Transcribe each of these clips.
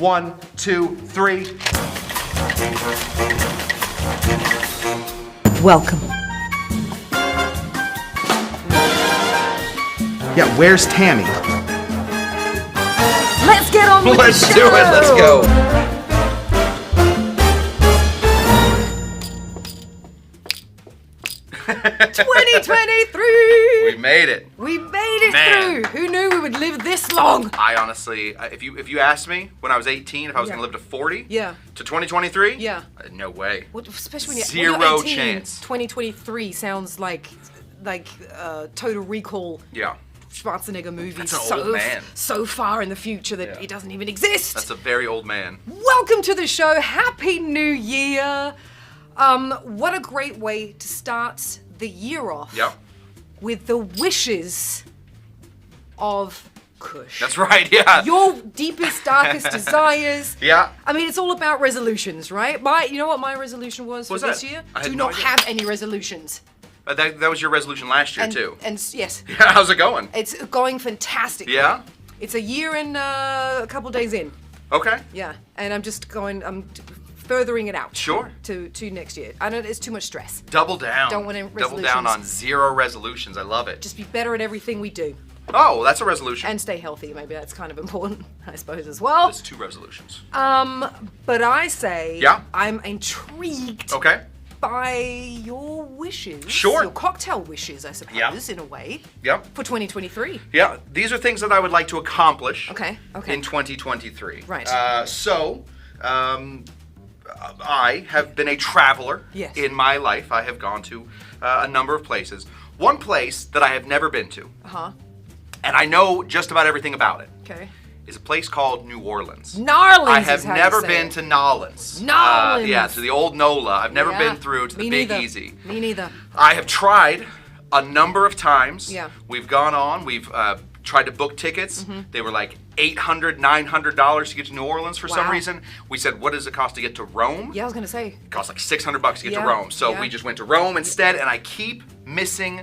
1, 2, 3. Welcome. Yeah, where's Tamee? Let's get on with Let's the show. do it. Let's go. We made it. We made it Man. through. Who knew we would live this long? I honestly, if you asked me when I was 18 if I was Yeah. going to live to 40, Yeah. to 2023, Yeah. No way. Well, especially when you're, Zero when you're 18, chance. 2023 sounds like Total Recall. Yeah, Schwarzenegger movie. That's an so old man. so far in the future that Yeah. it doesn't even exist. that's a very old man. Welcome to the show. Happy New Year. What a great way to start the year off. Yep, With the wishes of Kush. that's right. Yeah. Your deepest, darkest desires. Yeah. I mean, it's all about resolutions, right? You know what my resolution was for What's this that? year? I had Do no not idea. have any resolutions. That was your resolution last year too. And yes, Yeah, how's it going? it's going fantastic. Yeah. It's a year and a couple days in. Okay. Yeah, and I'm furthering it out. Sure. To next year. I know it's too much stress. Double down. Don't want any Double down on resolutions. 0 resolutions. I love it. Just be better at everything we do. Oh, that's a resolution. And stay healthy. Maybe that's kind of important, I suppose, as well. That's 2 resolutions. But I say Yeah. I'm intrigued Okay. by your wishes. Sure. Your cocktail wishes, I suppose, Yeah. in a way, Yep. for 2023. Yeah. These are things that I would like to accomplish. Okay. In 2023. Right. I have been a traveler Yes. in my life. I have gone to a number of places. One place that I have never been to, Uh-huh. and I know just about everything about it, Okay. is a place called New Orleans. Narlins I is have how you never say been it. to Nolans. Nolans. Yeah, to the old NOLA. I've never Yeah. been through to the Me Big neither. Easy. Me neither. I have tried a number of times. Yeah. We've gone on. We've tried to book tickets. Mm-hmm. They were like $800, $900 to get to New Orleans for some Wow. reason. We said, what does it cost to get to Rome? Yeah, I was gonna say. It costs like $600 to get Yeah, to Rome. So yeah. we just went to Rome instead, and I keep missing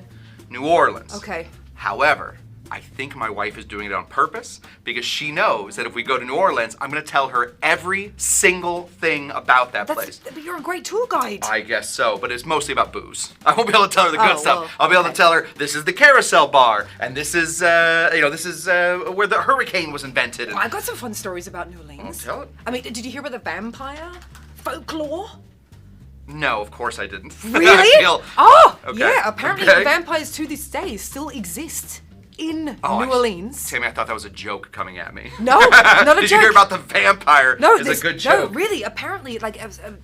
New Orleans. Okay. However, I think my wife is doing it on purpose because she knows that if we go to New Orleans, I'm going to tell her every single thing about that place. But you're a great tour guide. I guess so, but it's mostly about booze. I won't be able to tell her the good Oh, stuff. well, I'll be able to okay. tell her this is the Carousel Bar, and this is, where the hurricane was invented. And I've got some fun stories about New Orleans. tell it. I mean, did you hear about the vampire folklore? no, of course I didn't. Really? I feel- Oh, Okay. yeah. Apparently, Okay. the vampires to this day still exist in Oh, New Orleans. Tamee, I thought that was a joke coming at me. No, not a Did you hear joke. about the vampire? No, It's a good joke. No, really. Apparently, like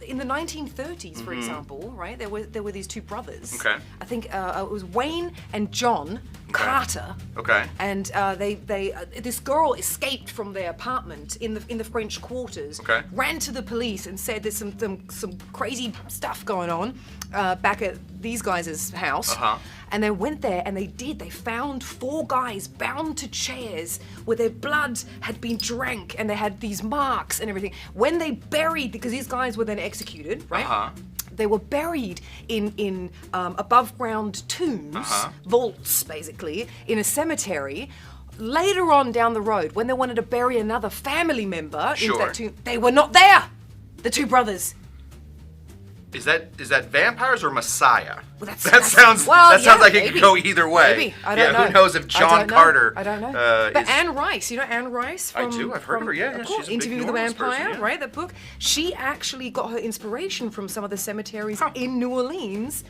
in the 1930s, for Mm-hmm. example, right? There were these two brothers. Okay. I think it was Wayne and John Carter. Okay. And this girl escaped from their apartment in the French quarters. Okay. Ran to the police and said there's some crazy stuff going on back at these guys' house. Uh-huh. And they went there and they found 4 guys bound to chairs where their blood had been drank and they had these marks and everything. When they buried, because these guys were then executed, right? Uh-huh. They were buried in above ground tombs, Uh-huh. vaults basically, in a cemetery. Later on down the road, when they wanted to bury another family member into Sure. that tomb, they were not there. The 2 brothers. Is that vampires or Messiah? Well, that sounds like it could go either way. Maybe. I don't know. Who knows if I John don't know. Carter? I don't know. But But Anne Rice, you know Anne Rice? I do. I've heard of her. Yeah, of yeah, course. she's a big Interview with New the Orleans Vampire, person, yeah. right? That book. She actually got her inspiration from some of the cemeteries in New Orleans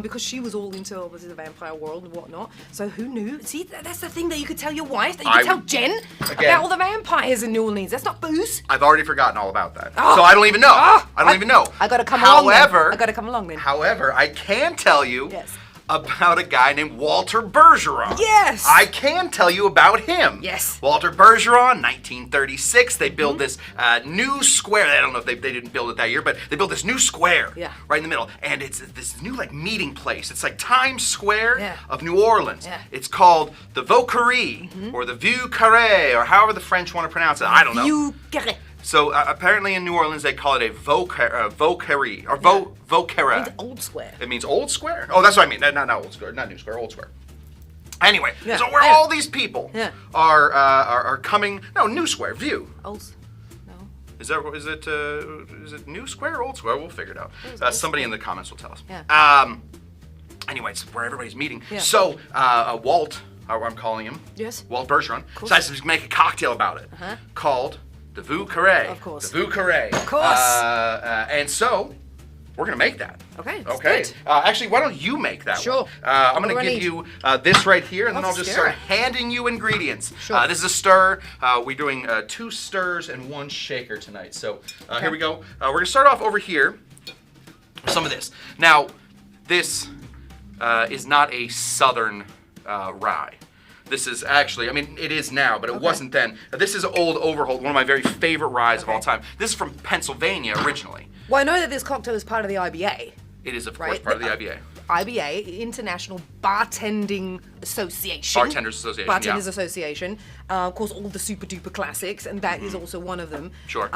because she was all into obviously the vampire world and whatnot. So who knew? See, that's the thing that you could tell your wife, that you could tell Jen about all the vampires in New Orleans. That's not booze. I've already forgotten all about that. Oh. So I don't even know. Oh. I don't even know. I gotta come along then. However, I gotta come along then. However, I can tell you Yes. about a guy named Walter Bergeron. Yes. I can tell you about him. Yes. Walter Bergeron, 1936. They build this new square. I don't know if they didn't build it that year, but they built this new square Yeah. right in the middle. And it's this new like meeting place. It's like Times Square Yeah. of New Orleans. Yeah. It's called the Vieux Carre or the Vieux Carre or however the French want to pronounce it. I don't know. Vieux Carre. So apparently in New Orleans they call it a Vieux Carre or Vieux Carre. It's old square. It means old square? Oh, that's what I mean. Not old square, not new square, old square. Anyway, Yeah, so where yeah. all these people Yeah. are coming. No, new square, View. Old. No. Is it new square or old square? We'll figure it out. Somebody in the comments will tell us. Yeah. Anyways, where everybody's meeting. Yeah. So Walt, I'm calling him. Yes. Walt Bergeron decides to make a cocktail about it called the Vieux Carre. Of course. The Vieux Carre. Of course. And so we're gonna make that. Okay. Okay. Good. Actually, why don't you make that Sure. one? I'm gonna What do I give need? you this right here, and then Oh, I'll just stir. start handing you ingredients. Sure. This is a stir. We're doing 2 stirs and 1 shaker tonight. So here we go. We're gonna start off over here with some of this. Now, this is not a southern rye. This is actually, I mean, it is now, but it wasn't then. This is Old Overholt, one of my very favorite ryes of all time. This is from Pennsylvania originally. Well, I know that this cocktail is part of the IBA. It is, of course, Right. part of the IBA. IBA, International Bartending Association. Bartenders Association, Bartenders yeah. Association. Of course, all the super duper classics, and that is also one of them. Sure.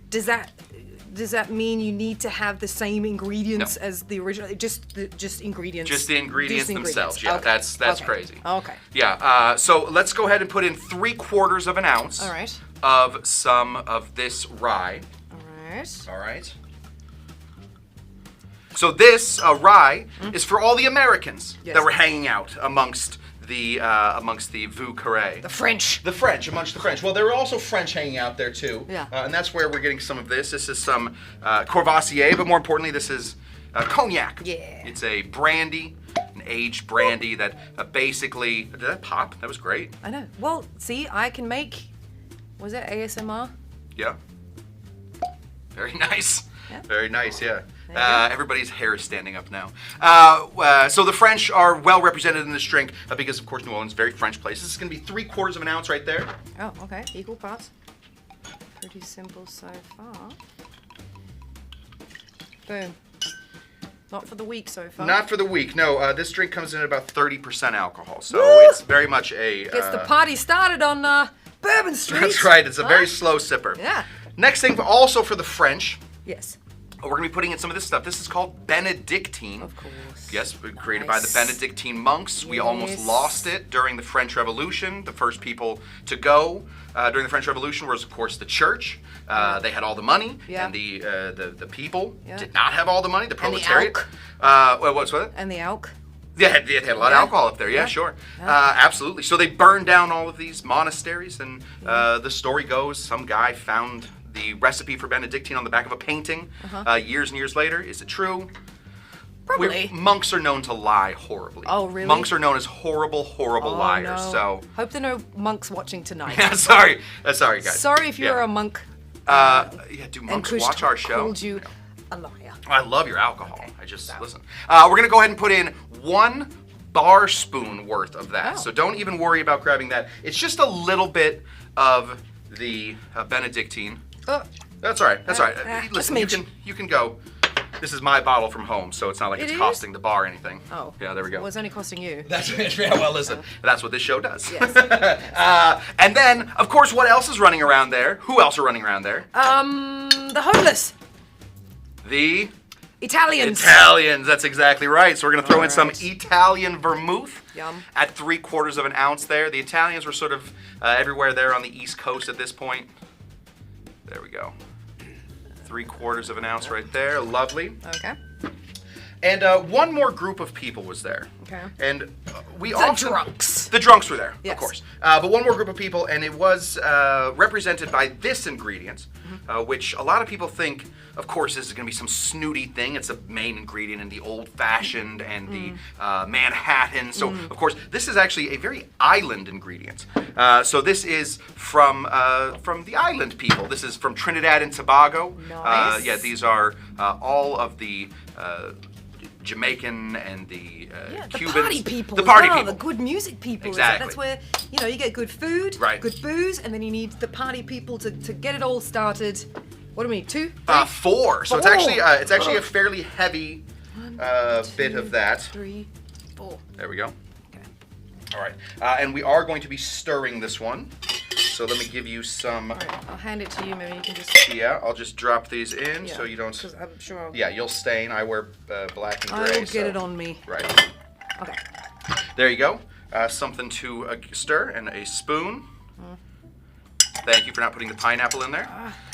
Does that mean you need to have the same ingredients No. as the original? Just ingredients. Just the ingredients themselves. Yeah, Okay. that's Okay. crazy. Okay. Yeah. So let's go ahead and put in 3/4 of an ounce. All right. Of some of this rye. All right. All right. So this rye is for all the Americans Yes. that were hanging out amongst the Vieux Carre. The French. The French, amongst the French. Well, there were also French hanging out there too. Yeah. And that's where we're getting some of this. This is some Courvoisier, but more importantly, this is Cognac. Yeah. It's a brandy, an aged brandy that basically. Did that pop? That was great. I know. Well, see, I can make. Was it ASMR? Yeah. Very nice. Yeah. Very nice, yeah. There you go. Everybody's hair is standing up now. So the French are well represented in this drink because, of course, New Orleans is a very French place. This is going to be 3/4 of an ounce right there. Oh, okay. Equal parts. Pretty simple so far. Boom. Not for the week so far. Not for the week, no. This drink comes in at about 30% alcohol, so Woo! it's very much a... Gets the party started on Bourbon Street. That's right. It's a very Huh? slow sipper. Yeah. Next thing, also for the French, Yes. we're going to be putting in some of this stuff. This is called Benedictine. Of course. Yes, created by the Nice. Benedictine monks. We almost Yes. lost it during the French Revolution. The first people to go during the French Revolution was, of course, the church. They had all the money, Yeah. and the people Yeah. did not have all the money. The And the proletariat. elk. What's with it? And the elk. Yeah, they had a lot of Yeah. alcohol up there. Yeah, Yeah. sure. Yeah. Absolutely. So they burned down all of these monasteries, and the story goes some guy found the recipe for Benedictine on the back of a painting years and years later. Is it true? Probably. Monks are known to lie horribly. Oh, really? Monks are known as horrible liars. No. So, Hope there are no monks watching tonight. yeah, sorry. Sorry, guys. Sorry if you're Yeah. a monk Yeah, do and monks Kush watch our show? called you a liar. I love your alcohol. Okay. I just So. listen. We're gonna go ahead and put in 1 bar spoon worth of that. Oh. So don't even worry about grabbing that. It's just a little bit of the Benedictine. Oh, That's all right. That's all right. just Listen, a you smidge. can go. This is my bottle from home, so it's not like It it's is? costing the bar anything. oh. Yeah, there we go. Well, it's only costing you. That's yeah. Well, listen, that's what this show does. Yes. And then, of course, what else is running around there? Who else are running around there? The homeless. The Italians. Italians. That's exactly right. So we're gonna throw in some Alright. Italian vermouth. Yum. At 3/4 of an ounce there. The Italians were sort of everywhere there on the East Coast at this point. There we go. 3/4 of an ounce right there. Lovely. Okay. And one more group of people was there. Okay. And we The often... drunks. The drunks were there, of Yes. course. But one more group of people, and it was represented by this ingredient, which a lot of people think, of course, this is going to be some snooty thing. It's a main ingredient in the old-fashioned and the Manhattan. So, of course, this is actually a very island ingredient. So this is from the island people. This is from Trinidad and Tobago. Nice. Yeah, these are all of the Jamaican and the Yeah, the Cubans. party people. The party as well, people. The good music people. Exactly. That's where, you get good food, Right. good booze, and then you need the party people to get it all started. What do we need? 2? 4. So it's Four. actually a fairly heavy bit of that. 3, 4. There we go. Okay. All right, and we are going to be stirring this one. So let me give you some. All right, I'll hand it to you. Maybe you can just. Yeah, I'll just drop these in Yeah, so you don't. Because I'm sure I'll. Yeah, you'll stain. I wear black and I'll gray. get so- it on me. Right. Okay. There you go. Something to stir and a spoon. Thank you for not putting the pineapple in there.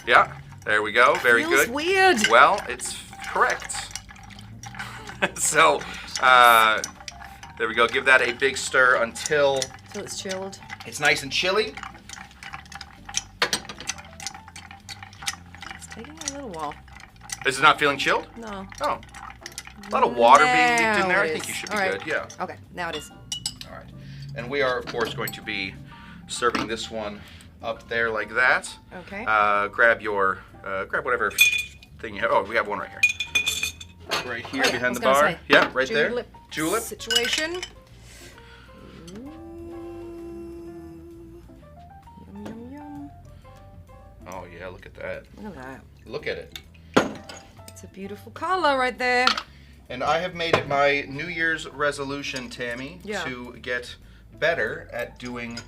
Yeah, there we go. Very Feels good. weird. Well, it's correct. So, there we go. Give that a big stir until it's chilled. it's nice and chilly. It's taking a little while. Is it not feeling chilled? No. Oh. A lot of water being leaked in there. Now I it think you is. should be All right. good. Yeah. Okay, now it is. All right. And we are, of course, going to be serving this one up there like that. Okay. Grab whatever thing you have. Oh, we have one right here. Right here behind the bar. Yeah, right there. Julep. Situation. Yum, yum, yum. Oh, yeah, look at that. Look at that. Look at it. It's a beautiful color right there. And I have made it my New Year's resolution, Tammy, to get better at doing,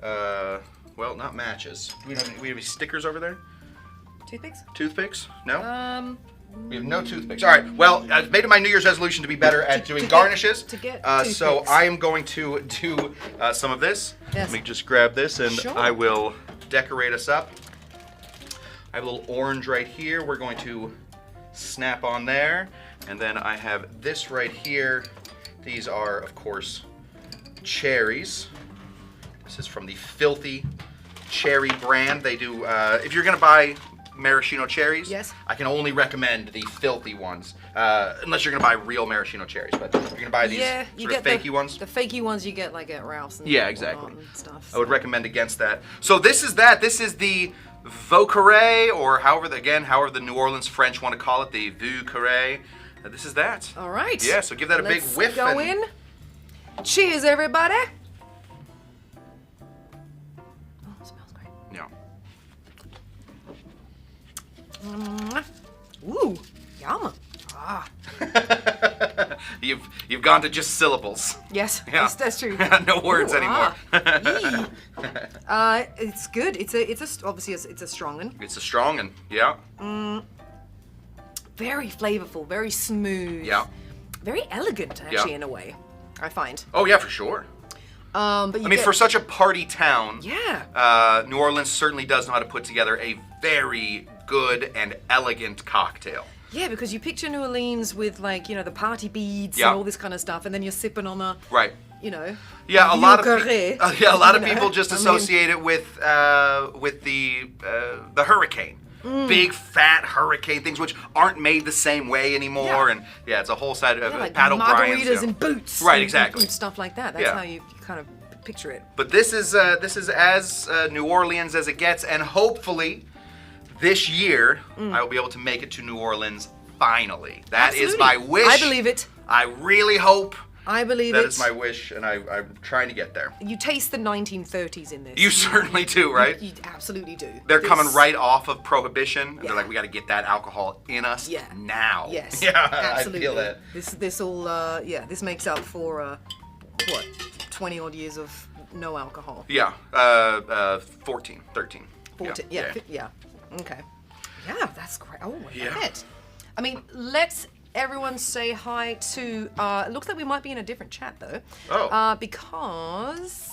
well, not matches. Do we have any stickers over there? Toothpicks? Toothpicks? No? We have no toothpicks. All right. Well, I've made it my New Year's resolution to be better at doing garnishes. So I am going to do some of this. Yes. Let me just grab this and Sure. I will decorate us up. I have a little orange right here. We're going to snap on there. And then I have this right here. These are, of course, cherries. This is from the Filthy Cherry brand. They do, if you're going to buy maraschino cherries, yes, I can only recommend the Filthy ones, unless you're going to buy real maraschino cherries. But if you're going to buy these sort of fakey ones. The fakey ones you get like at Ralph's and exactly. And stuff. So. I would recommend against that. So this is that. This is the Vieux Carre, or however the New Orleans French want to call it, the Vieux Carre. This is that. All right. Yeah, so give that a big whiff. Go in. Cheers, everybody. Oh, it smells great. Yeah. Ooh, yum. Ah. You've gone to just syllables. Yes, Yeah. that's true. No words anymore. It's good. Obviously it's a strong one. It's a strong one. Yeah. Very flavorful, very smooth. Yeah. Very elegant, actually, in a way, I find. Oh yeah, for sure. But I mean, for such a party town, yeah, New Orleans certainly does know how to put together a very good and elegant cocktail. Yeah, because you picture New Orleans with, like, the party beads and all this kind of stuff, and then you're sipping on a, Yeah, a lot of Vieux a lot of people just associate it with the hurricane. Big fat hurricane things, which aren't made the same way anymore, and it's a whole side of like Pat O'Brien's, margaritas and boots, right? Exactly, and stuff like that. That's how you kind of picture it. But this is as New Orleans as it gets, and hopefully this year I will be able to make it to New Orleans finally. That is my wish. I believe it. I really hope. I believe that it. is my wish, and I'm trying to get there. You taste the 1930s in this. You certainly do, right? You absolutely do. They're coming right off of Prohibition. And Yeah. they're like, we got to get that alcohol in us now. Yes. Yeah, absolutely. I feel that. This all this makes up for 20 odd years of no alcohol. Yeah, 13. 14. Yeah. Okay. Yeah, that's great. Oh, I love it. I mean, let's everyone say hi to, it looks like we might be in a different chat though. Oh. Because,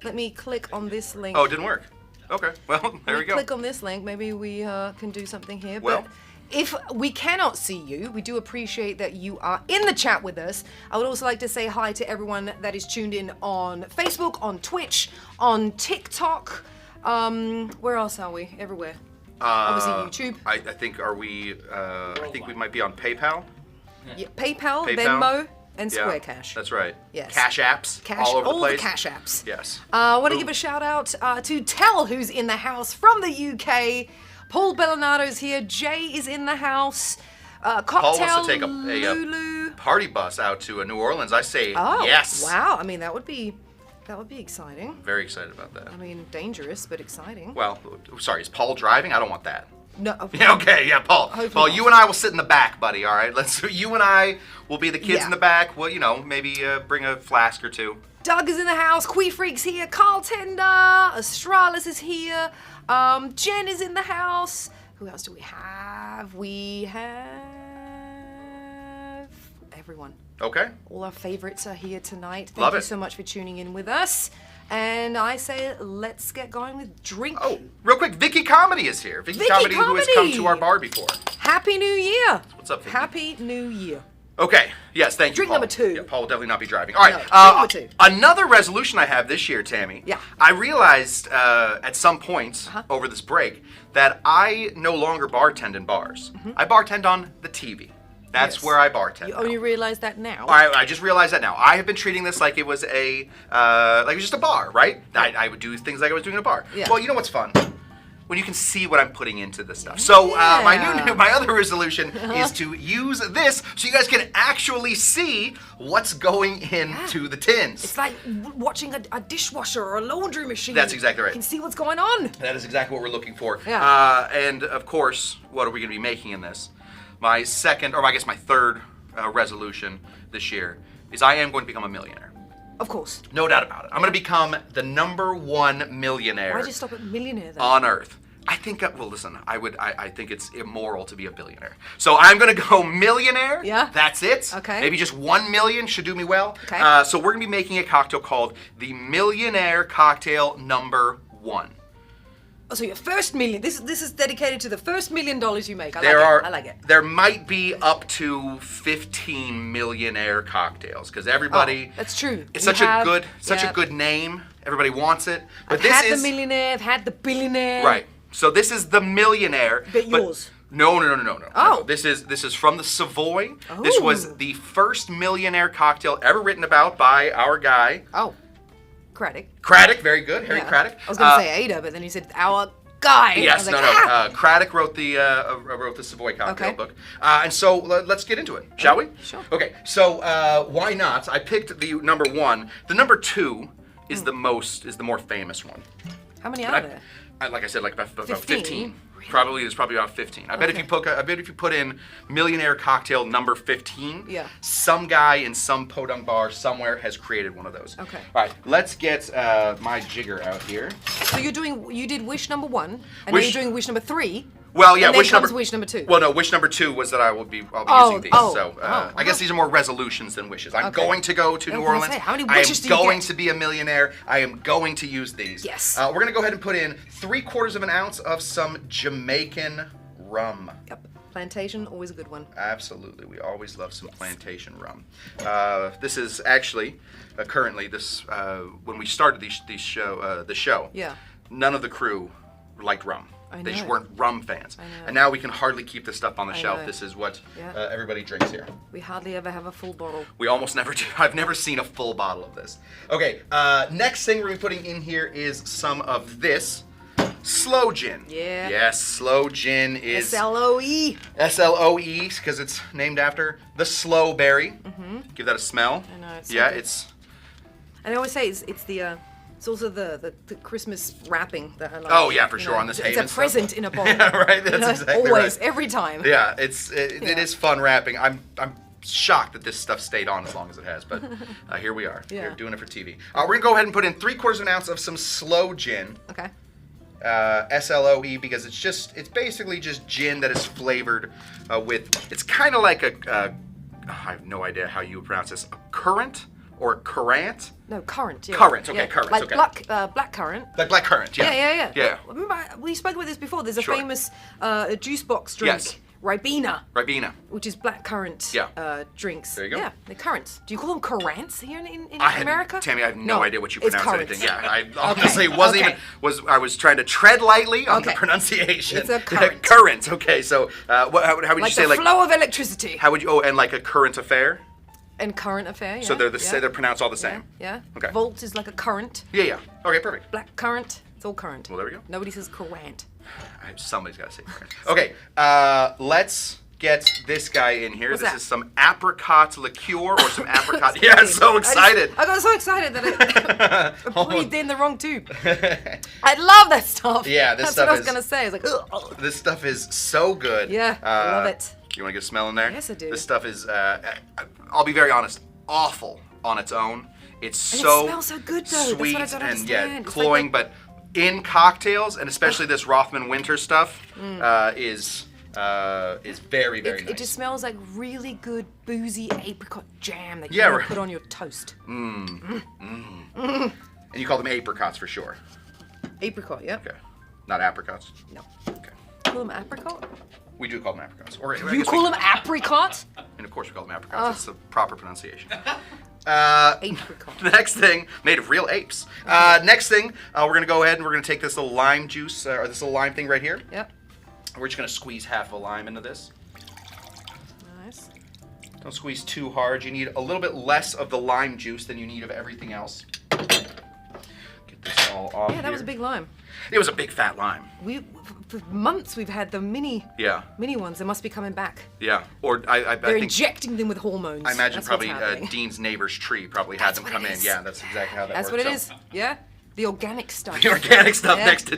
let me click on this link. Oh, it didn't work. Okay, well, there we go. Click on this link, maybe we can do something here. Well. But if we cannot see you, we do appreciate that you are in the chat with us. I would also like to say hi to everyone that is tuned in on Facebook, on Twitch, on TikTok. Where else are we? Everywhere. Obviously YouTube. I think I think we might be on PayPal. Yeah, PayPal, Venmo, and Square Cash. That's right. Yes. Cash apps all over the place. All the cash apps. Yes. I want to give a shout out to Tell, who's in the house from the UK. Paul Bellinato's here. Jay is in the house. Cocktail Paul wants to take Lulu. a party bus out to New Orleans. I say yes. Wow. I mean, that would be exciting. Very excited about that. I mean, dangerous, but exciting. Well, sorry, is Paul driving? I don't want that. No. Okay, Paul. Hopefully Paul, not. you and I will sit in the back, buddy, all right? You and I will be the kids Yeah. in the back. Well, maybe bring a flask or two. Doug is in the house. Quee Freak's here. Carl Tender. Astralis is here. Jen is in the house. Who else do we have? We have everyone. Okay. All our favorites are here tonight. Thank Love you it. so much for tuning in with us. And I say, let's get going with drink. Oh, real quick, Vicky Comedy is here. Vicky Comedy, who has come to our bar before. Happy New Year. What's up, Vicky? Happy New Year. Okay, yes, thank you, Drink Paul. number 2. Yeah, Paul will definitely not be driving. All right, No, drink number 2. Another resolution I have this year, Tamee. Yeah. I realized at some point over this break that I no longer bartend in bars. I bartend on the TV. That's where I bartend. You only realize that now? I just realized that now. I have been treating this like it was a, like it was just a bar, right? I would do things like I was doing in a bar. Yeah. Well, you know what's fun? When you can see what I'm putting into this stuff. So my other resolution is to use this so you guys can actually see what's going into the tins. It's like watching a dishwasher or a laundry machine. That's exactly right. You can see what's going on. That is exactly what we're looking for. Yeah. And of course, what are we going to be making in this? My second, or I guess my third resolution this year is I am going to become a millionaire. Of course. No doubt about it. I'm going to become the #1 millionaire. Why'd you stop at millionaire then? On Earth. I think, well, listen, I think it's immoral to be a billionaire. So I'm going to go millionaire. Yeah. That's it. Okay. Maybe just 1 million should do me well. Okay. So we're going to be making a cocktail called the Millionaire Cocktail #1. Oh, so your first million. This is dedicated to the first $1 million you make. I like it. There might be up to 15 millionaire cocktails because everybody. Oh, that's true. It's such a good name. Everybody wants it. But I've had the millionaire. I've had the billionaire. Right. So this is the millionaire. But yours. No. Oh. No. This is from the Savoy. Oh. This was the first millionaire cocktail ever written about by our guy. Oh. Craddock. Craddock, very good. Harry Craddock. I was going to say Ada, but then you said our guy. Yes, no. Craddock wrote the Savoy cocktail book. And so let's get into it, shall we? Sure. Okay, so why not? I picked the #1. The #2 is the more famous one. How many are there? Like I said, like about 15. Really? There's probably about 15. I bet if you put in millionaire cocktail number 15, some guy in some podunk bar somewhere has created one of those. Okay. All right, let's get my jigger out here. So you did wish #1, and now you're doing wish #3. Well, yeah, and then comes wish #2. Well, no, wish #2 was that I'll be using these. I guess these are more resolutions than wishes. I'm going to go to New Orleans. How many wishes do you get? I am going get? to be a millionaire. I am going to use these. Yes. We're going to go ahead and put in 3/4 of an ounce of some Jamaican rum. Yep. Plantation, always a good one. Absolutely. We always love some plantation rum. This is actually currently when we started the show. Yeah. None of the crew liked rum. They just weren't rum fans. I know. And now we can hardly keep this stuff on the shelf. know. This is what everybody drinks here. We hardly ever have a full bottle. We almost never do. I've never seen a full bottle of this. Okay, next thing we're going to be putting in here is some of this Sloe Gin. Yeah. Yes, Sloe Gin is... SLOE. SLOE, because it's named after the sloe berry. Give that a smell. I know, it's so yeah, good. it's... And I always say it's also the Christmas wrapping that I like. Oh yeah, for sure, on this Haven It's a present in a bottle. Yeah, right, that's exactly always, right. every time. Yeah, it is fun wrapping. I'm shocked that this stuff stayed on as long as it has, but here we are. Yeah. We're doing it for TV. We're gonna go ahead and put in 3/4 of an ounce of some Sloe Gin. Okay. SLOE, because it's basically just gin that is flavored with. It's kind of like I have no idea how you would pronounce this. A currant or currant? No, currant. Yeah. Currant. Okay, currant. Like okay. black currant. Like black currant. Yeah. Yeah. Remember, we spoke about this before. There's a Sure. famous juice box drink. Yes. Ribena, which is black currant drinks. There you go. Yeah, they're currants. Do you call them currants here in America? Tamee, I have no idea what you it's pronounce currants. anything. Yeah, I honestly wasn't even. I was trying to tread lightly on the Okay. pronunciation. It's a currant. Current. Okay, so how would you say the flow of electricity. How would you? Oh, and like a current affair. And current affair. Yeah. So they're pronounced all the same. Yeah. Okay. Volt is like a current. Yeah. Okay, perfect. Black currant. It's all current. Well, there we go. Nobody says currant. Somebody's got to say current. Okay, let's get this guy in here. What's this that? is some apricot liqueur or some apricot. Yeah, I'm so excited. I got so excited that I breathed in the wrong tube. I love that stuff. Yeah, this That's stuff what I was is- gonna say. I was like, ugh. This stuff is so good. Yeah, I love it. You want to get a smell in there? Yes, I do. This stuff is, I'll be very honest, awful on its own. It's And so it smells so good, though. That's what I sweet don't and understand. It's cloying, like but in cocktails, and especially this Rothman Winter stuff, is very, very nice. It just smells like really good boozy apricot jam that you Yeah, want right. to put on your toast. And you call them apricots for sure. Apricot, yeah. Okay. Not apricots? No. Okay. Call them apricot? We do call them apricots. Or, You call them apricot? And of course we call them apricots. It's the proper pronunciation. Apricot. Next thing, made of real apes. Next thing, we're going to go ahead and we're going to take this little lime juice, or this little lime thing right here. Yep. We're just going to squeeze half a lime into this. Nice. Don't squeeze too hard. You need a little bit less of the lime juice than you need of everything else. Get this all off Yeah, that was a big lime. It was a big fat lime. For months we've had the mini ones. They must be coming back. Yeah. Or I They're think injecting them with hormones. I imagine That's probably what's happening. Dean's neighbor's tree probably had them come in. Yeah, that's exactly how that That's works. what it is. Yeah. The organic stuff. The organic stuff Yeah. next to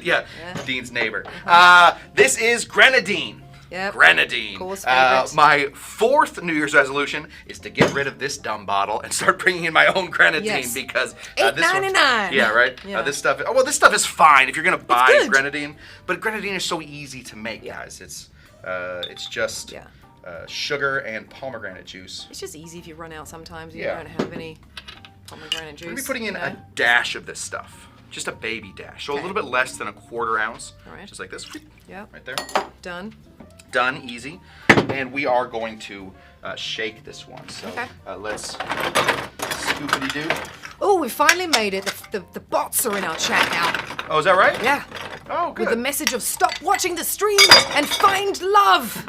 Dean's neighbor. This is Grenadine. Yep. Grenadine. Of course, favorites. My fourth New Year's resolution is to get rid of this dumb bottle and start bringing in my own Grenadine Yes. because this one, $8.99. yeah, right. Yeah. This stuff. Well, this stuff is fine if you're gonna buy good. Grenadine, but Grenadine is so easy to make, guys. It's just sugar and pomegranate juice. It's just easy if you run out sometimes. You Yeah. don't have any pomegranate juice. We're gonna be putting in you a know? dash of this stuff. Just a baby dash. So a little bit less than a 1/4 ounce. All right. Just like this. Yeah. Right there. Done. Done, easy. And we are going to shake this one. So Okay. let's scoopity-doo. Oh, we finally made it. The bots are in our chat now. Oh, is that right? Yeah. Oh, good. With the message of stop watching the stream and find love.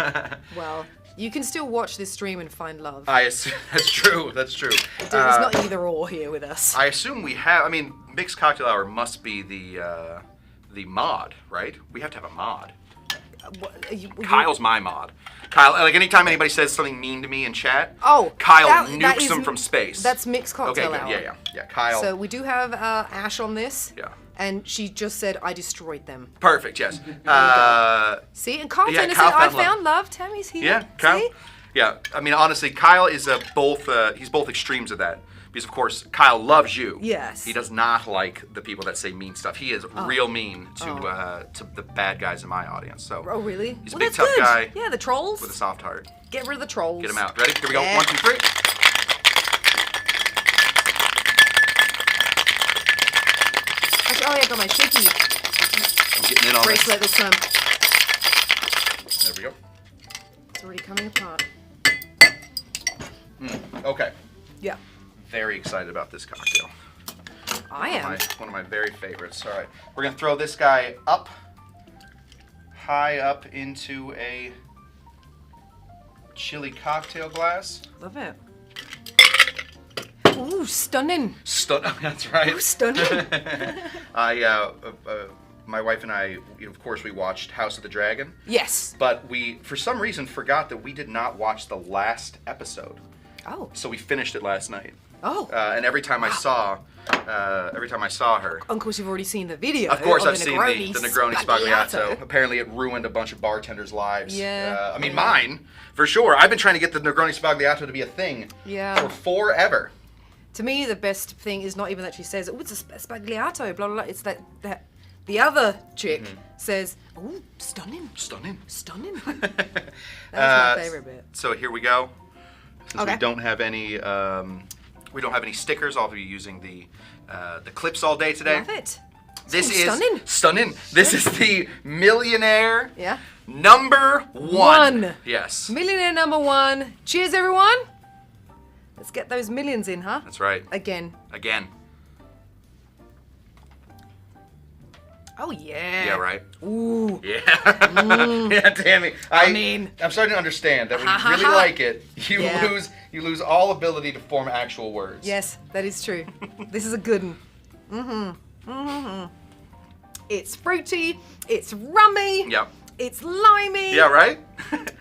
Well, you can still watch this stream and find love. That's true. That's true. It's not either or here with us. I assume we have. I mean, Mixed Cocktail Hour must be the mod, right? We have to have a mod. Kyle's my mod. Kyle, like anytime anybody says something mean to me in chat, Kyle nukes them from space. That's Mixed Cocktail Okay, Hour. good. Yeah. Kyle. So we do have Ash on this. Yeah. And she just said, I destroyed them. Perfect, yes. See, and Carl Yeah, said, Kyle I found love. found love. Tammy's here. Yeah, Kyle. See? Yeah, I mean, honestly, Kyle is he's both extremes of that. Because, of course, Kyle loves you. Yes. He does not like the people that say mean stuff. He is real mean to the bad guys in my audience. So. Oh, really? He's a Well, big, that's tough good. guy. Yeah, the trolls. With a soft heart. Get rid of the trolls. Get him out. Ready? Here we go. Yeah. 1, 2, 3. Oh, yeah, I got my shaky I'm getting in on bracelet this time. There we go. It's already coming apart. Okay. Yeah. Very excited about this cocktail. I am. One of my very favorites. All right. We're going to throw this guy up, high up into a chili cocktail glass. Love it. Ooh, stunning. That's right. Ooh, stunning. My wife and I, of course, we watched House of the Dragon. Yes. But we, for some reason, forgot that we did not watch the last episode. Oh. So we finished it last night. Oh. And every time I saw her. Of course, you've already seen the video. Of course, of I've seen the Negroni Spagliato. Apparently, it ruined a bunch of bartenders' lives. Yeah. I mean, mine, for sure. I've been trying to get the Negroni Spagliato to be a thing for forever. To me, the best thing is not even that she says, oh, it's a spagliato, blah, blah, blah. It's that the other chick says, oh, stunning. Stunning. Stunning. That's my favorite bit. So here we go. Since Okay. we don't have any stickers, I'll be using the clips all day today. Love it. This is stunning. Stunning. This is the Millionaire Number #1. Yes. Millionaire #1. Cheers, everyone. Let's get those millions in, huh? That's right. Again. Oh, yeah. Yeah, right. Ooh. Yeah. Yeah, Tammy. I'm starting to understand that when you really like it, you lose all ability to form actual words. Yes, that is true. This is a good one. It's fruity. It's rummy. Yep. It's limey. Yeah, right?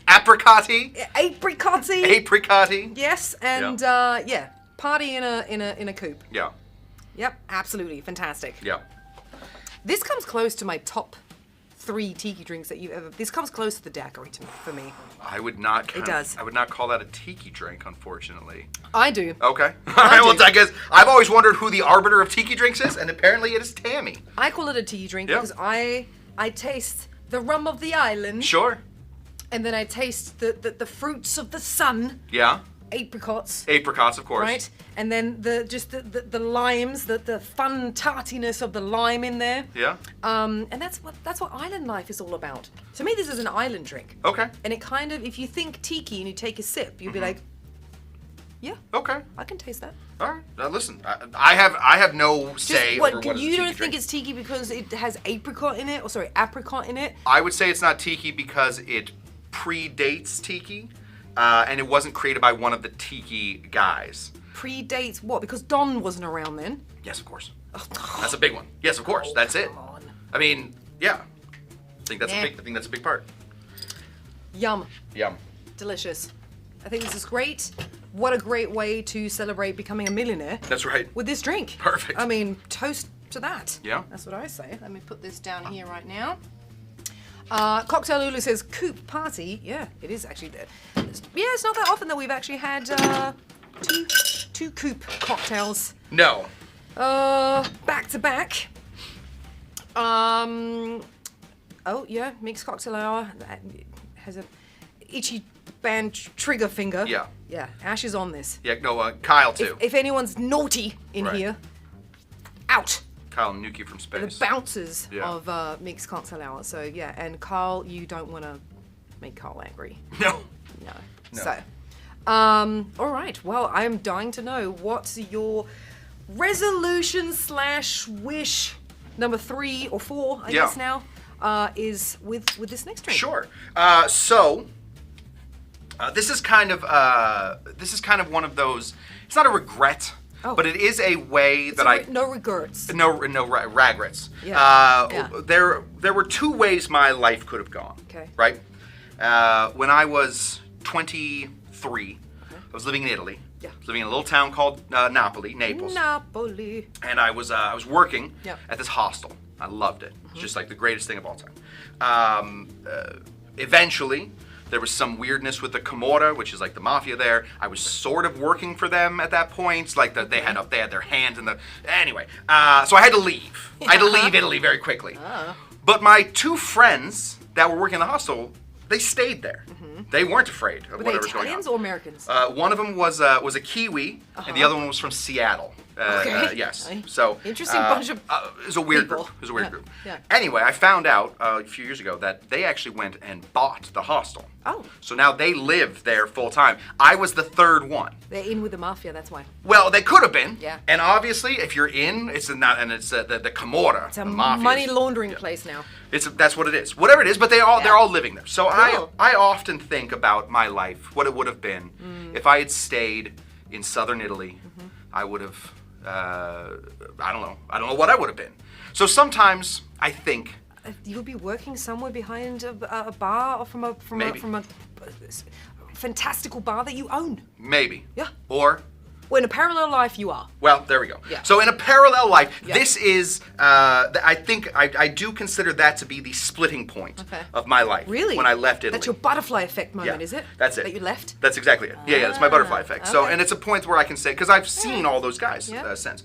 Apricot-y. Apricot-y. Apricot-y. Yes, and party in a coupe. Yeah. Yep, absolutely fantastic. Yeah. This comes close to my top 3 tiki drinks that you've ever. This comes close to the daiquiri for me. I would not. It does. I would not call that a tiki drink, unfortunately. I do. Okay. All right. Well, I guess I've always wondered who the arbiter of tiki drinks is, and apparently it is Tammy. I call it a tiki drink because I taste the rum of the island. Sure. And then I taste the fruits of the sun. Yeah. apricots. Apricots, of course. Right, and then the limes, the fun tartiness of the lime in there. Yeah. And that's what island life is all about. To me, this is an island drink. Okay. And it kind of, if you think tiki and you take a sip, you'll be like, yeah. Okay. I can taste that. All right. Now listen, I have no say over what you is a don't tiki think drink. it's tiki because it has apricot in it, or sorry, apricot in it? I would say it's not tiki because it predates tiki, and it wasn't created by one of the tiki guys. Predates what? Because Don wasn't around then. Yes, of course. That's a big one. Yes, of course. That's it. on. I mean, yeah. I think that's a big part. Yum. Yum. Delicious. I think this is great. What a great way to celebrate becoming a millionaire. That's right. With this drink. Perfect. I mean, toast to that. Yeah. That's what I say. Let me put this down here right now. Cocktail Lulu says coupe party. Yeah, it is actually there. Yeah, it's not that often that we've actually had two coupe cocktails. No. Back to back. Oh yeah, mixed cocktail hour. That has a itchy band trigger finger. Yeah. Yeah, Ash is on this. Yeah, no, Kyle too. If anyone's naughty in here, out. Kyle nuked you from space. The bouncers Yeah. of mixed cocktail hour. So yeah, and Carl, you don't want to make Carl angry. No. No. No. So, all right. Well, I'm dying to know what's your resolution / wish number 3 or 4, I guess now, is with this next drink. Sure. This is kind of one of those. It's not a regret, but it is a way that no regrets. No regrets. Yeah. There were 2 ways my life could have gone. Okay. Right. When I was 23, I was living in Italy. Yeah. I was living in a little town called Naples. Napoli. And I was working Yeah. at this hostel. I loved it. It's just like the greatest thing of all time. Eventually, there was some weirdness with the Camorra, which is like the mafia there. I was sort of working for them at that point. Like they had their hands in the. Anyway, so I had to leave. I had to leave Italy very quickly. But my 2 friends that were working in the hostel, they stayed there. They weren't afraid of Were they whatever was going on. Italians or Americans? One of them was a Kiwi, and the other one was from Seattle. Okay. Yes. Nice. So Interesting bunch of it was a weird people. group. It was a weird group. Yeah. Anyway, I found out a few years ago that they actually went and bought the hostel. Oh. So now they live there full time. I was the 3rd one. They're in with the mafia, that's why. Well, they could have been. Yeah. And obviously, if you're in, it's the Camorra. It's a the mafia. money laundering place now. That's what it is. Whatever it is, but they're all living there. So Cool. I often think about my life, what it would have been if I had stayed in southern Italy. I would have. I don't know what I would have been. So sometimes I think You'll be working somewhere behind a bar, or from a fantastical bar that you own. maybe. Yeah. Or. Well, in a parallel life, you are. Well, there we go. Yeah. So in a parallel life, Yeah. this is, I think, I do consider that to be the splitting point of my life. Really? When I left Italy. That's your butterfly effect moment, is it? That's it. That you left? That's exactly it. Yeah, that's my butterfly effect. So, okay. and it's a point where I can say, because I've seen all those guys Yeah. since.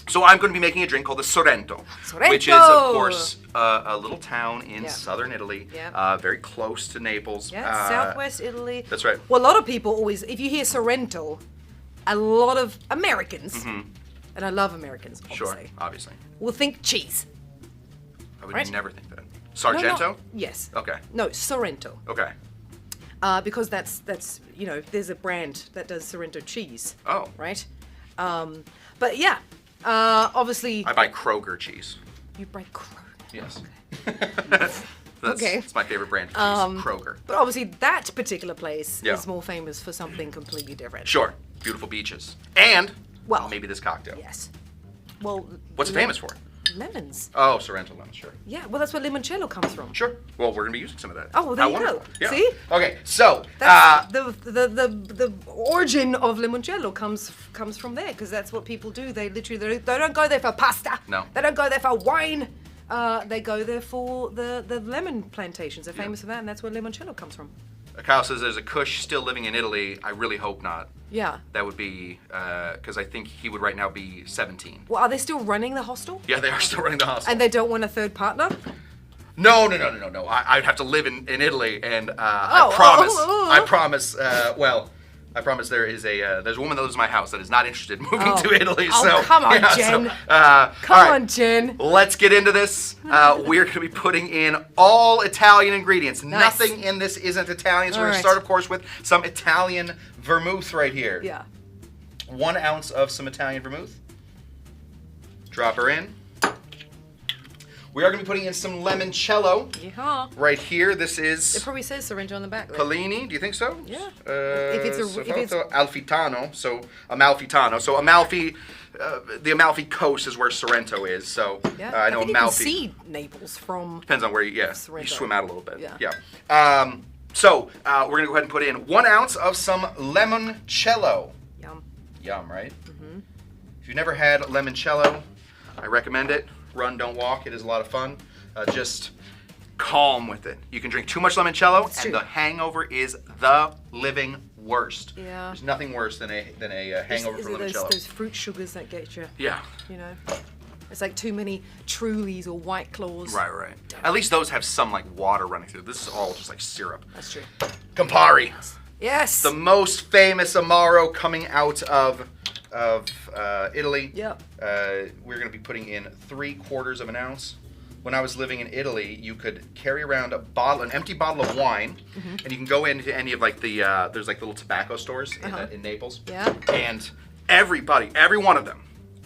So I'm going to be making a drink called the Sorrento, Sorrento! which is, of course, a little town in Yeah. southern Italy, Yeah. very close to Naples. Yeah, southwest Italy. That's right. Well, a lot of people always, if you hear Sorrento, a lot of Americans, and I love Americans, obviously, obviously. will think cheese. I would Right? never think that. No, Sargento? no, yes. Okay. No, Sorrento. Okay. Because that's there's a brand that does Sorrento cheese. Oh. Right? But yeah, obviously. I buy Kroger cheese. You buy Kroger. Yes. Okay. It's my favorite brand of cheese, Kroger. But obviously that particular place Yeah. is more famous for something completely different. Sure. Beautiful beaches. And Well, maybe this cocktail. Yes. Well. What's it famous for? Lemons. Oh, Sorrento lemon, sure. Yeah, well, that's where limoncello comes from. Sure. Well, we're going to be using some of that. Oh, well, there How you wonderful. go. Yeah. See? Okay, so, That's the origin of limoncello comes from there, because that's what people do. They literally they don't go there for pasta. No. They don't go there for wine. They go there for the lemon plantations. They're famous for that, and that's where limoncello comes from. Kyle says there's a Kush still living in Italy. I really hope not. Yeah. That would be, because I think he would right now be 17. Well, are they still running the hostel? Yeah, they are still running the hostel. And they don't want a third partner? No. I'd have to live in Italy, and I promise. I promise there's a woman that lives in my house that is not interested in moving to Italy. So come on, Jen. Come on, Jen. Let's get into this. We're going to be putting in all Italian ingredients. Nice. Nothing in this isn't Italian. So we're going to All start, right. of course, with some Italian vermouth right here. Yeah. 1 ounce of some Italian vermouth. Drop her in. We are going to be putting in some limoncello right here. This is... It probably says Sorrento on the back. Though. Pellini, do you think so? Yeah. If it's Alfitano, so Amalfitano. So Amalfi, the Amalfi Coast is where Sorrento is. So I know think Amalfi. You can see Naples from... Depends on where you Sorrento. swim out a little bit. Yeah. So we're going to go ahead and put in 1 ounce of some limoncello. Yum, right? Mm-hmm. If you've never had limoncello, I recommend it. Run, don't walk. It is a lot of fun. Just calm with it. You can drink too much limoncello, and the hangover is the living worst. Yeah. There's nothing worse than a hangover from limoncello. Those fruit sugars that get you. Yeah. You know, it's like too many Trulies or White Claws. Right. At least those have some like water running through. This is all just like syrup. That's true. Campari. Yes. The most famous Amaro coming out of Italy. Yep. We're going to be putting in 3/4 of an ounce. When I was living in Italy, you could carry around an empty bottle of wine, and you can go into any of like the there's like little tobacco stores in Naples. Yeah. And every one of them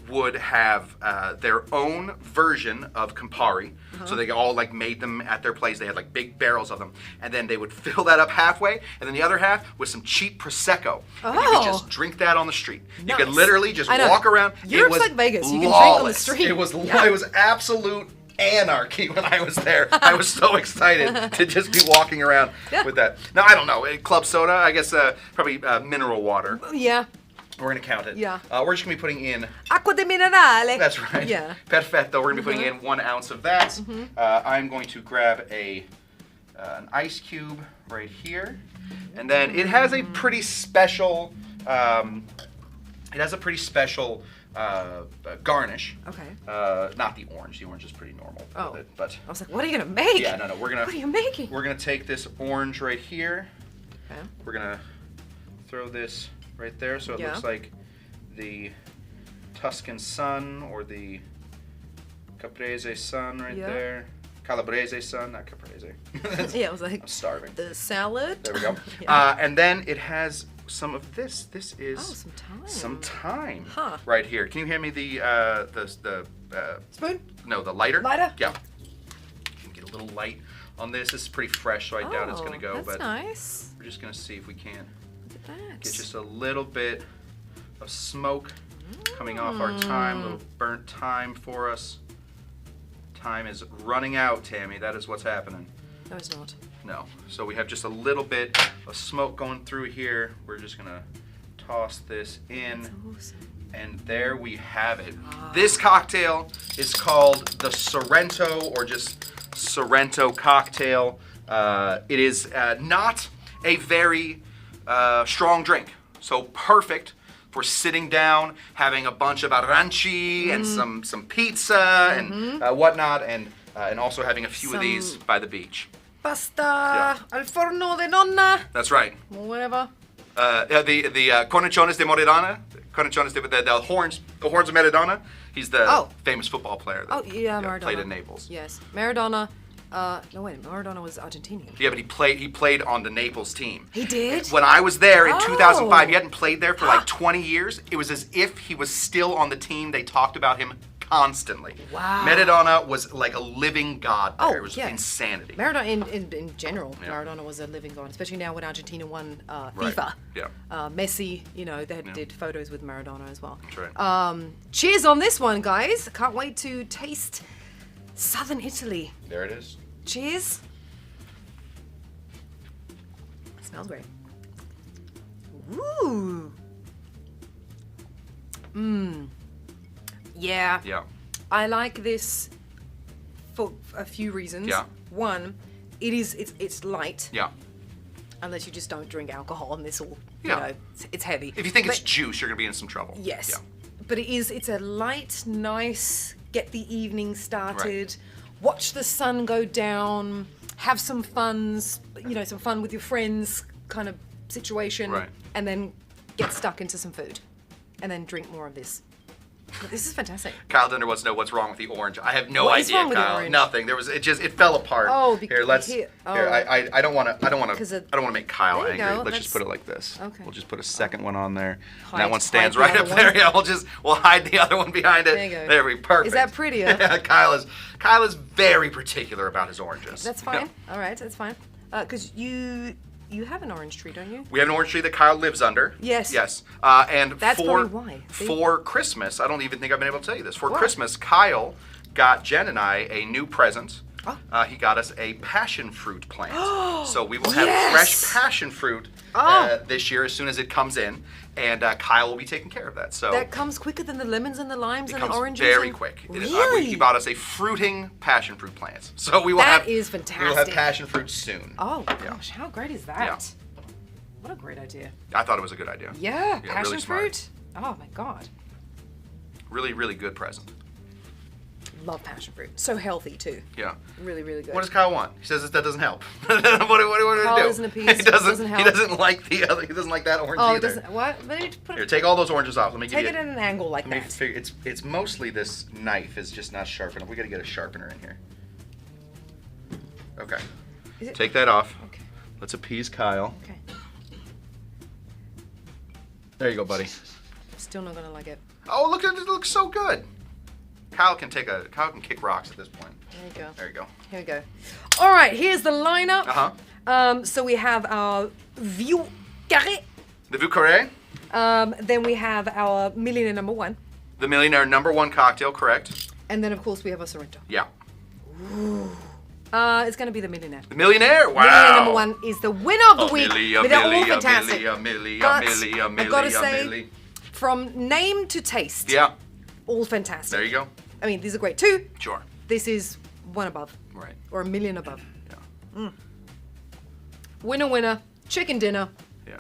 would have their own version of Campari. So they all like made them at their place. They had like big barrels of them, and then they would fill that up halfway, and then the other half with some cheap prosecco. And you could just drink that on the street. Nice. You could literally just walk around. Europe's like Vegas. You can drink on the street. It was absolute anarchy when I was there. I was so excited to just be walking around with that. Now I don't know, club soda. I guess probably mineral water. Yeah. We're going to count it. Yeah. We're just going to be putting in... Acqua di minerale. That's right. Yeah. Perfetto. We're going to be putting in 1 ounce of that. I'm going to grab an ice cube right here. And then it has a pretty special... garnish. Okay. Not the orange. The orange is pretty normal. Oh. With it, but I was like, what are you going to make? Yeah, no. What are you making? We're going to take this orange right here. Okay. We're going to throw this right there, so it looks like the Tuscan sun or the Caprese sun right there. Calabrese sun, not Caprese. Yeah, I was like, I'm starving. The salad. There we go. And then it has some of this. This is some thyme. Some thyme Huh. right here. Can you hand me the spoon? No, the lighter. Lighter? Yeah. Can get a little light on this. This is pretty fresh, so I doubt it's gonna go. That's but nice. we're just gonna see if we can. That. Get just a little bit of smoke coming off our thyme, a little burnt thyme for us. Time is running out, Tammy. That is what's happening. No, it's not. No. So we have just a little bit of smoke going through here. We're just going to toss this in. That's awesome. And there we have it. This cocktail is called the Sorrento, or just Sorrento cocktail. It is not a very strong drink, so perfect for sitting down, having a bunch of aranci and some pizza and whatnot, and also having a few of these by the beach. Pasta al forno de nonna. That's right. Or whatever. The cornichones de Maradona, the horns of Maradona. He's the famous football player that Maradona played in Naples. Yes, Maradona. No wait, Maradona was Argentinian. Yeah, but he played on the Naples team. He did? When I was there in 2005, he hadn't played there for like 20 years. It was as if he was still on the team. They talked about him constantly. Wow. Maradona was like a living god there. It was yeah. insanity. Maradona in general, Maradona was a living god, especially now when Argentina won FIFA. Yeah. Messi, they did photos with Maradona as well. That's right. Cheers on this one, guys. Can't wait to taste Southern Italy. There it is. Cheers. Smells great. Ooh. Yeah. Yeah. I like this for a few reasons. Yeah. One, it's light. Yeah. Unless you just don't drink alcohol and this all, Yeah. it's heavy. If you think it's juice, you're gonna be in some trouble. Yes. Yeah. But it's a light, nice, get the evening started watch the sun go down, have some some fun with your friends kind of situation, Right. and then get stuck into some food, and then drink more of this. But this is fantastic. Kyle Dunder wants to know what's wrong with the orange. I have no What is idea, wrong with the Kyle. orange? Nothing. It fell apart. Oh, here, let's. Here, I don't want to make Kyle There you angry. go. Let's just put it like this. Okay. We'll just put a second one on there. And Hide- that one stands hide the right up other there. one. Yeah, we'll hide the other one behind it. There you go. There we perfect. Is that prettier? Yeah, Kyle is very particular about his oranges. That's fine. All right, that's fine. Because you have an orange tree, don't you? We have an orange tree that Kyle lives under. Yes. Yes. And That's probably why. See? for Christmas, I don't even think I've been able to tell you this. For What? Christmas, Kyle got Jen and I a new present. Oh. He got us a passion fruit plant. So we will have Yes! fresh passion fruit this year as soon as it comes in. And Kyle will be taking care of that. So That comes quicker than the lemons and the limes it and the comes oranges. very and... quick. Really? He bought us a fruiting passion fruit plant. So we will That have is We will have fantastic. passion fruit soon. Oh gosh, how great is that? Yeah. What a great idea. I thought it was a good idea. Yeah, really passion smart. fruit. Oh my god. Really, really good present. Love passion fruit. So healthy too. Yeah. Really, really good. What does Kyle want? He says that doesn't help. what do we Kyle do? isn't appeased. He doesn't help. He doesn't like the other. He doesn't like that orange Oh, either. it doesn't. What? Let me put Here, it. take all those oranges off. Let me give Take you. it at an angle like Let me that. figure. It's mostly this knife is just not sharp enough. We got to get a sharpener in here. Okay. Is it- Take that off. Okay. Let's appease Kyle. Okay. There you go, buddy. Still not gonna like it. Oh, look at it! It looks so good. Kyle can kick rocks at this point. There you go. There you go. Here we go. All right, here's the lineup. Uh-huh. So we have our Vieux Carre. The Vieux Carre, Then we have our Millionaire No. 1. the Millionaire #1 cocktail, correct? And then, of course, we have our Sorrento. Yeah. It's going to be the Millionaire. The Millionaire. Wow. Millionaire No. 1 is the winner of the week. Millie, They're all Millie, fantastic. Millie, But Millie, I've got to Millie, say, Millie. from name to taste, Yeah. all fantastic. There you go. I mean, these are great too. Sure. This is one above. Right. Or a million above. Yeah. Winner, winner. Chicken dinner. Yeah.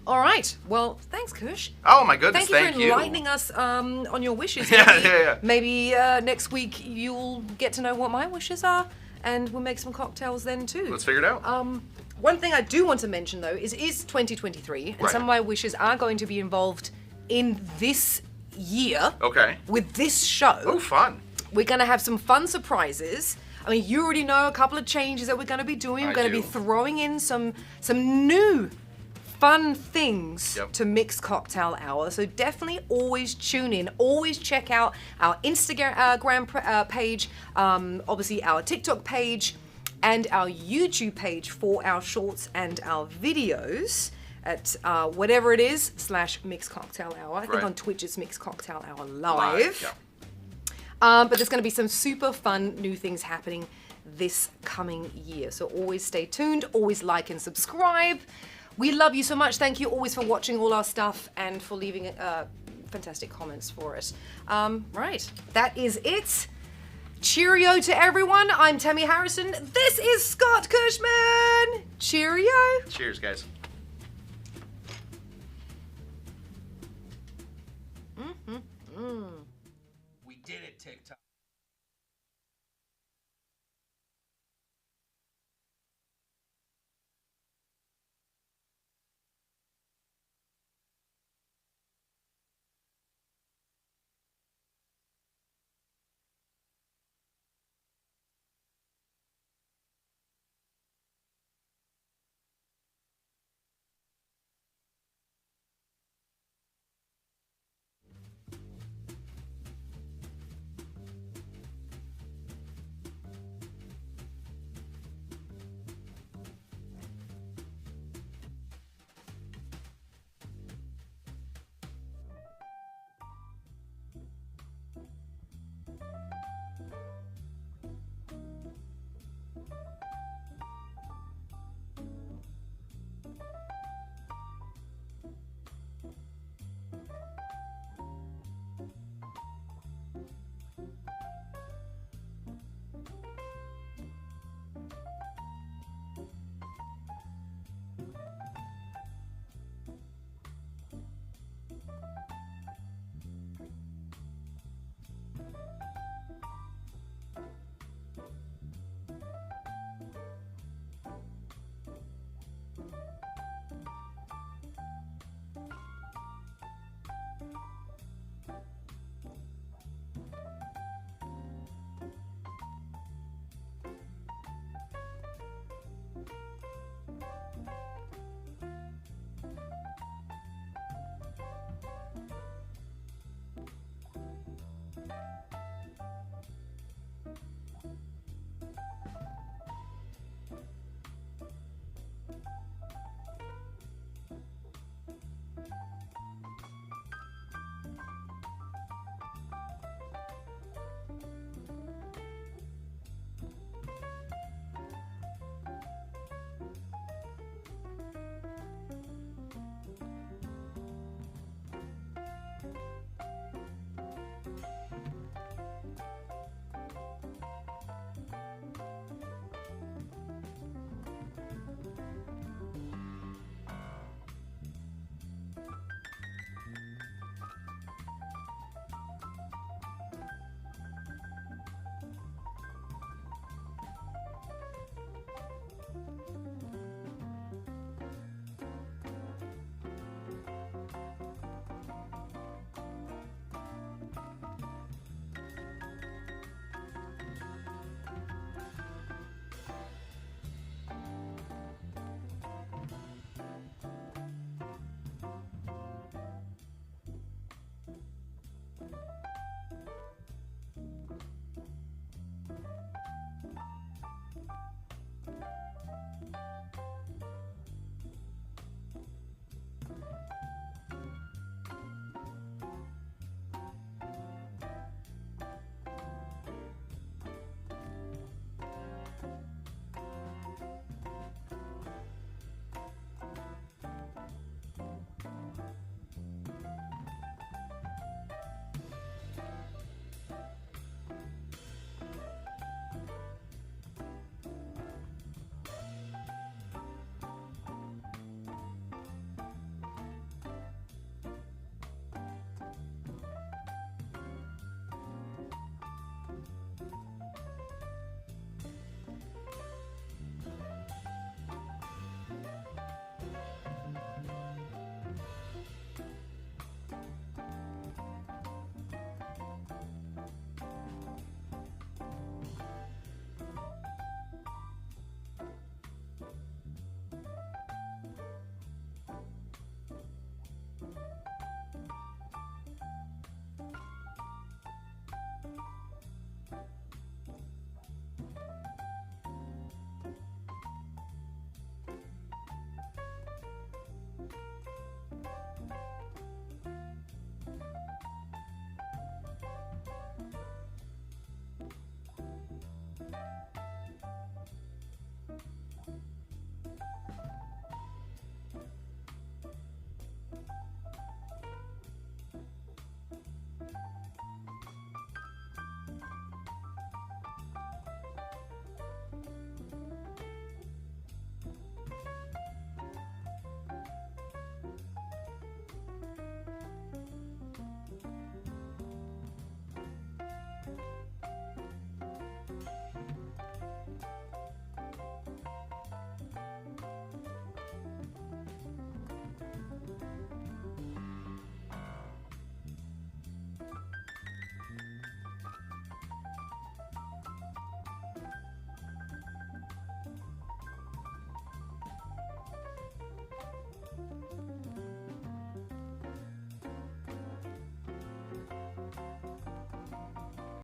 All right. Well, thanks, Kush. Oh my goodness! Thank you for enlightening us on your wishes. Yeah. Maybe next week you'll get to know what my wishes are, and we'll make some cocktails then too. Let's figure it out. One thing I do want to mention though is 2023, and Right. some of my wishes are going to be involved in this year Okay. with this show. Oh, fun. We're going to have some fun surprises. I mean, you already know a couple of changes that we're going to be doing. We're going to be throwing in some new fun things Yep. to Mix Cocktail Hour. So definitely always tune in. Always check out our Instagram page, obviously our TikTok page, and our YouTube page for our shorts and our videos at whatever it is /Mix Cocktail Hour. I think Right. on Twitch it's Mix Cocktail Hour Live. Yeah. But there's going to be some super fun new things happening this coming year. So always stay tuned, always like and subscribe. We love you so much. Thank you always for watching all our stuff and for leaving fantastic comments for us. Right, that is it. Cheerio to everyone. I'm Tamee Harrison. This is Scott Cushman. Cheerio. Cheers, guys.